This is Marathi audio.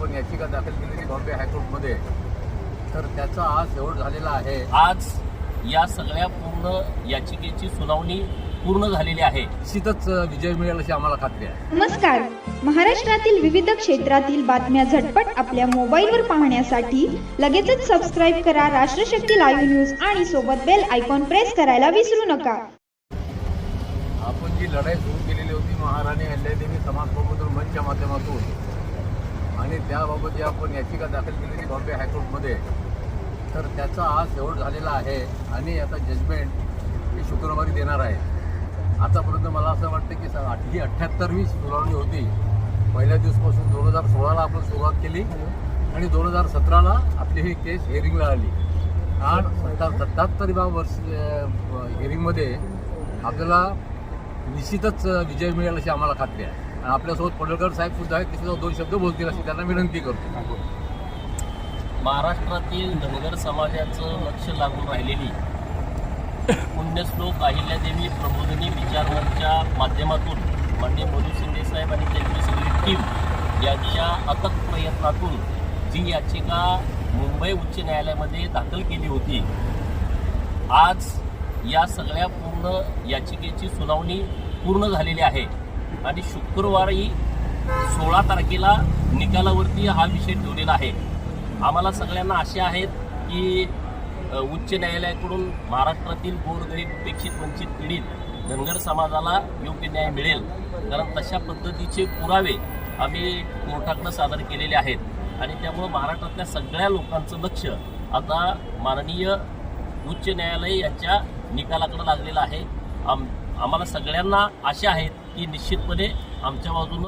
आपण याचिका दाखल केलेली बॉम्बे हायकोर्टमध्ये, तर त्याचा आज शेवट झालेला आहे. आज या सगळ्या पूर्ण याचिकेची सुनावणी पूर्ण झालेली आहे. निश्चितच विजय मिळेल अशी आम्हाला खात्री आहे. नमस्कार. महाराष्ट्रातील विविध क्षेत्रातील बातम्या झटपट आपल्या मोबाईलवर पाहण्यासाठी लगेचच सबस्क्राईब करा राष्ट्रशक्ती लाईव्ह न्यूज आणि सोबत बेल आयकॉन प्रेस करायला विसरू नका. आपण जी लढाई सुरू केलेली होती महाराणी अहिल्यादेवी समाज प्रबोधन मंचच्या माध्यमातून आणि त्याबाबत जी आपण याचिका दाखल केलेली बॉम्बे हायकोर्टमध्ये, तर त्याचा आज शेवट झालेला आहे आणि आता जजमेंट हे शुक्रवारी देणार आहे. आतापर्यंत मला असं वाटतं की ही 78वी सुनावणी होती. पहिल्या दिवसापासून 2016ला आपण सुरुवात केली आणि 2017ला आपली ही केस हिअरिंगला आली आणि 77व्या वर्ष हिअरिंगमध्ये आपल्याला निश्चितच विजय मिळेल अशी आम्हाला खात्री आहे. आणि आपल्यासोबत पडळकर साहेब सुद्धा आहेत, ते 2 शब्द बोलतील अशी त्यांना विनंती करतो. महाराष्ट्रातील धनगर समाजाचं लक्ष लागून राहिलेली पुण्यश्लोक अहिल्यादेवी प्रबोधिनी विचारवंतच्या माध्यमातून माननीय मधु शिंदे साहेब आणि त्यांची सगळी टीम यांच्या अथक प्रयत्नातून जी याचिका मुंबई उच्च न्यायालयामध्ये दाखल केली होती, आज या सगळ्या पूर्ण याचिकेची सुनावणी पूर्ण झालेली आहे आणि शुक्रवारी 16 तारखेला निकालावरती हा विषय ठेवलेला आहे. आम्हाला सगळ्यांना आशा आहेत की उच्च न्यायालयाकडून महाराष्ट्रातील गोरगरीब उपेक्षित वंचित पीडित धनगर समाजाला योग्य न्याय मिळेल, कारण तशा पद्धतीचे पुरावे आम्ही कोर्टाकडे सादर केलेले आहेत आणि त्यामुळं महाराष्ट्रातल्या सगळ्या लोकांचं लक्ष आता माननीय उच्च न्यायालय यांच्या निकालाकडे लागलेलं आहे. आम्हाला सगळ्यांना आशा आहेत की निश्चितपणे आमच्या बाजूनं